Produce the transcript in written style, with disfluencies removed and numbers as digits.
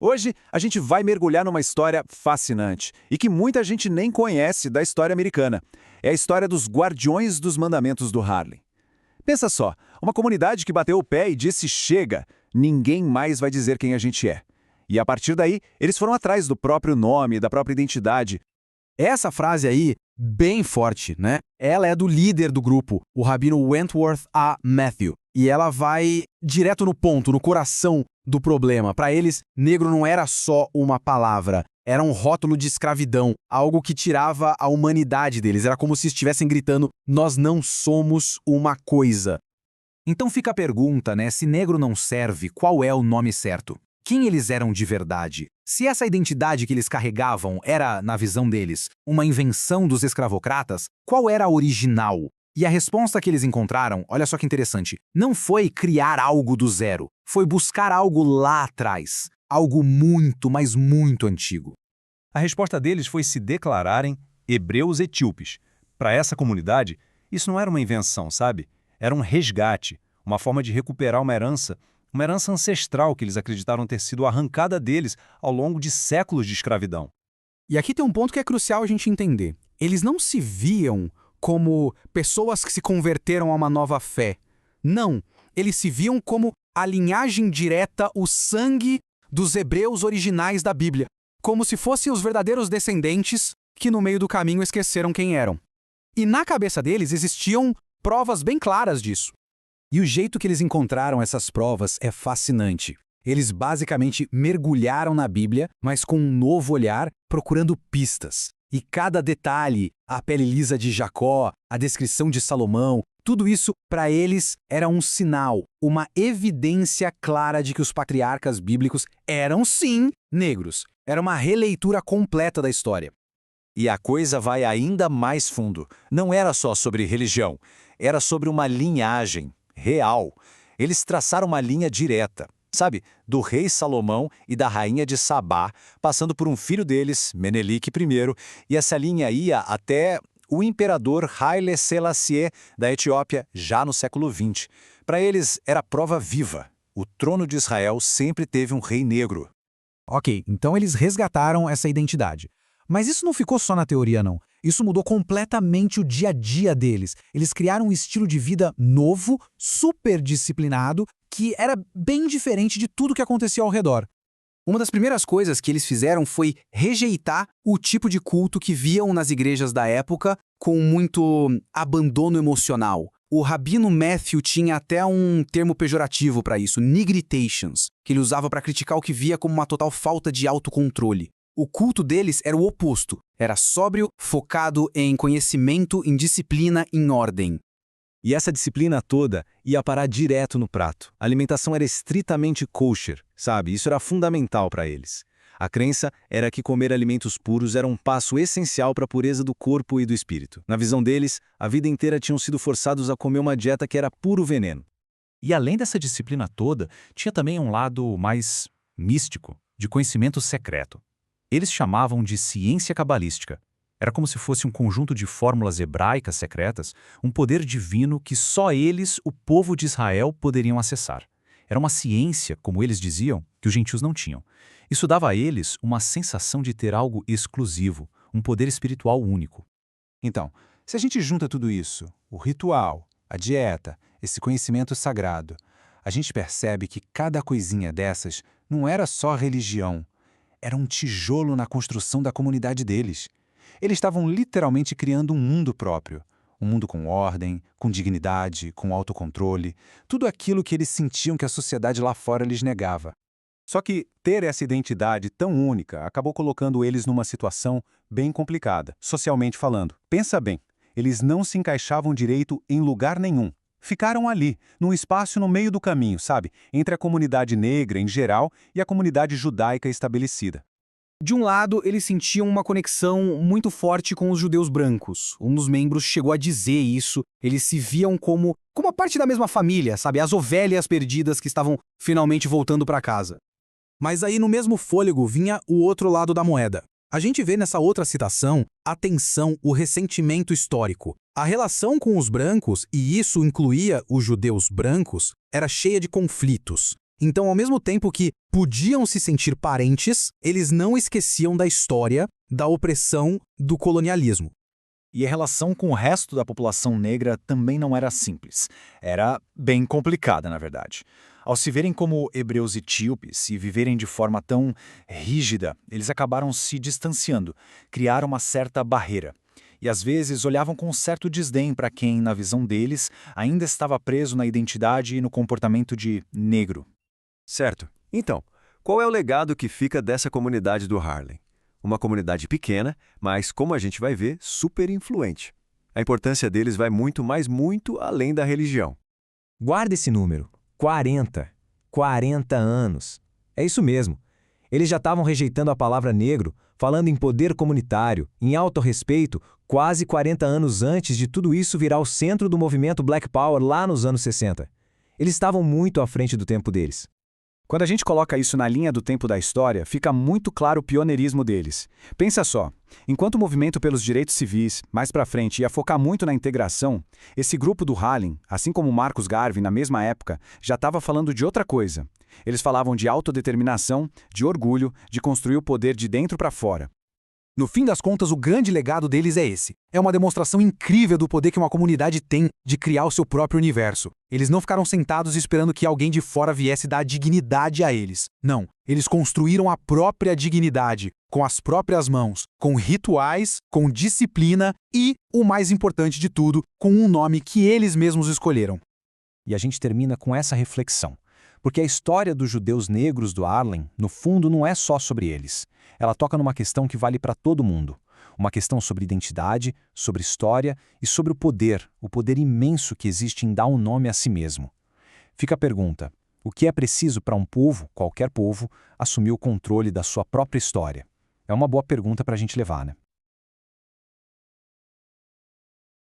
Hoje, a gente vai mergulhar numa história fascinante e que muita gente nem conhece da história americana. É a história dos Guardiões dos Mandamentos do Harlem. Pensa só, uma comunidade que bateu o pé e disse chega, ninguém mais vai dizer quem a gente é. E a partir daí, eles foram atrás do próprio nome, da própria identidade. Essa frase aí, bem forte, né? Ela é do líder do grupo, o rabino Wentworth A. Matthew. E ela vai direto no ponto, no coração do problema. Para eles, negro não era só uma palavra, era um rótulo de escravidão, algo que tirava a humanidade deles. Era como se estivessem gritando, nós não somos uma coisa. Então fica a pergunta, né? Se negro não serve, qual é o nome certo? Quem eles eram de verdade? Se essa identidade que eles carregavam era, na visão deles, uma invenção dos escravocratas, qual era a original? E a resposta que eles encontraram, olha só que interessante, não foi criar algo do zero, foi buscar algo lá atrás, algo muito, mas muito antigo. A resposta deles foi se declararem hebreus etíopes. Para essa comunidade, isso não era uma invenção, sabe? Era um resgate, uma forma de recuperar uma herança ancestral que eles acreditaram ter sido arrancada deles ao longo de séculos de escravidão. E aqui tem um ponto que é crucial a gente entender. Eles não se viam como pessoas que se converteram a uma nova fé. Não, eles se viam como a linhagem direta, o sangue dos hebreus originais da Bíblia. Como se fossem os verdadeiros descendentes que no meio do caminho esqueceram quem eram. E na cabeça deles existiam provas bem claras disso. E o jeito que eles encontraram essas provas é fascinante. Eles basicamente mergulharam na Bíblia, mas com um novo olhar, procurando pistas. E cada detalhe, a pele lisa de Jacó, a descrição de Salomão, tudo isso, para eles, era um sinal, uma evidência clara de que os patriarcas bíblicos eram, sim, negros. Era uma releitura completa da história. E a coisa vai ainda mais fundo. Não era só sobre religião, era sobre uma linhagem real. Eles traçaram uma linha direta, sabe, do rei Salomão e da rainha de Sabá, passando por um filho deles, Menelik I, e essa linha ia até o imperador Haile Selassie da Etiópia, já no século XX. Para eles, era prova viva. O trono de Israel sempre teve um rei negro. Ok, então eles resgataram essa identidade. Mas isso não ficou só na teoria, não. Isso mudou completamente o dia a dia deles. Eles criaram um estilo de vida novo, super disciplinado, que era bem diferente de tudo que acontecia ao redor. Uma das primeiras coisas que eles fizeram foi rejeitar o tipo de culto que viam nas igrejas da época com muito abandono emocional. O rabino Matthew tinha até um termo pejorativo para isso, nigritations, que ele usava para criticar o que via como uma total falta de autocontrole. O culto deles era o oposto. Era sóbrio, focado em conhecimento, em disciplina, em ordem. E essa disciplina toda ia parar direto no prato. A alimentação era estritamente kosher, sabe? Isso era fundamental para eles. A crença era que comer alimentos puros era um passo essencial para a pureza do corpo e do espírito. Na visão deles, a vida inteira tinham sido forçados a comer uma dieta que era puro veneno. E além dessa disciplina toda, tinha também um lado mais místico, de conhecimento secreto. Eles chamavam de ciência cabalística. Era como se fosse um conjunto de fórmulas hebraicas secretas, um poder divino que só eles, o povo de Israel, poderiam acessar. Era uma ciência, como eles diziam, que os gentios não tinham. Isso dava a eles uma sensação de ter algo exclusivo, um poder espiritual único. Então, se a gente junta tudo isso, o ritual, a dieta, esse conhecimento sagrado, a gente percebe que cada coisinha dessas não era só religião, era um tijolo na construção da comunidade deles. Eles estavam literalmente criando um mundo próprio. Um mundo com ordem, com dignidade, com autocontrole, tudo aquilo que eles sentiam que a sociedade lá fora lhes negava. Só que ter essa identidade tão única acabou colocando eles numa situação bem complicada, socialmente falando. Pensa bem, eles não se encaixavam direito em lugar nenhum. Ficaram ali, num espaço no meio do caminho, sabe? Entre a comunidade negra em geral e a comunidade judaica estabelecida. De um lado, eles sentiam uma conexão muito forte com os judeus brancos. Um dos membros chegou a dizer isso. Eles se viam como a parte da mesma família, sabe? As ovelhas perdidas que estavam finalmente voltando para casa. Mas aí no mesmo fôlego vinha o outro lado da moeda. A gente vê nessa outra citação a tensão, o ressentimento histórico. A relação com os brancos, e isso incluía os judeus brancos, era cheia de conflitos. Então, ao mesmo tempo que podiam se sentir parentes, eles não esqueciam da história, da opressão, do colonialismo. E a relação com o resto da população negra também não era simples. Era bem complicada, na verdade. Ao se verem como hebreus etíopes e viverem de forma tão rígida, eles acabaram se distanciando, criaram uma certa barreira. E às vezes olhavam com um certo desdém para quem, na visão deles, ainda estava preso na identidade e no comportamento de negro. Certo. Então, qual é o legado que fica dessa comunidade do Harlem? Uma comunidade pequena, mas, como a gente vai ver, super influente. A importância deles vai muito além da religião. Guarda esse número. 40. 40 anos. É isso mesmo. Eles já estavam rejeitando a palavra negro, falando em poder comunitário, em autorrespeito, quase 40 anos antes de tudo isso virar o centro do movimento Black Power lá nos anos 60. Eles estavam muito à frente do tempo deles. Quando a gente coloca isso na linha do tempo da história, fica muito claro o pioneirismo deles. Pensa só, enquanto o movimento pelos direitos civis, mais pra frente, ia focar muito na integração, esse grupo do Harlem, assim como Marcus Garvey na mesma época, já estava falando de outra coisa. Eles falavam de autodeterminação, de orgulho, de construir o poder de dentro para fora. No fim das contas, o grande legado deles é esse. É uma demonstração incrível do poder que uma comunidade tem de criar o seu próprio universo. Eles não ficaram sentados esperando que alguém de fora viesse dar dignidade a eles. Não, eles construíram a própria dignidade, com as próprias mãos, com rituais, com disciplina e, o mais importante de tudo, com um nome que eles mesmos escolheram. E a gente termina com essa reflexão. Porque a história dos judeus negros do Harlem, no fundo, não é só sobre eles. Ela toca numa questão que vale para todo mundo. Uma questão sobre identidade, sobre história e sobre o poder imenso que existe em dar um nome a si mesmo. Fica a pergunta, o que é preciso para um povo, qualquer povo, assumir o controle da sua própria história? É uma boa pergunta para a gente levar, né?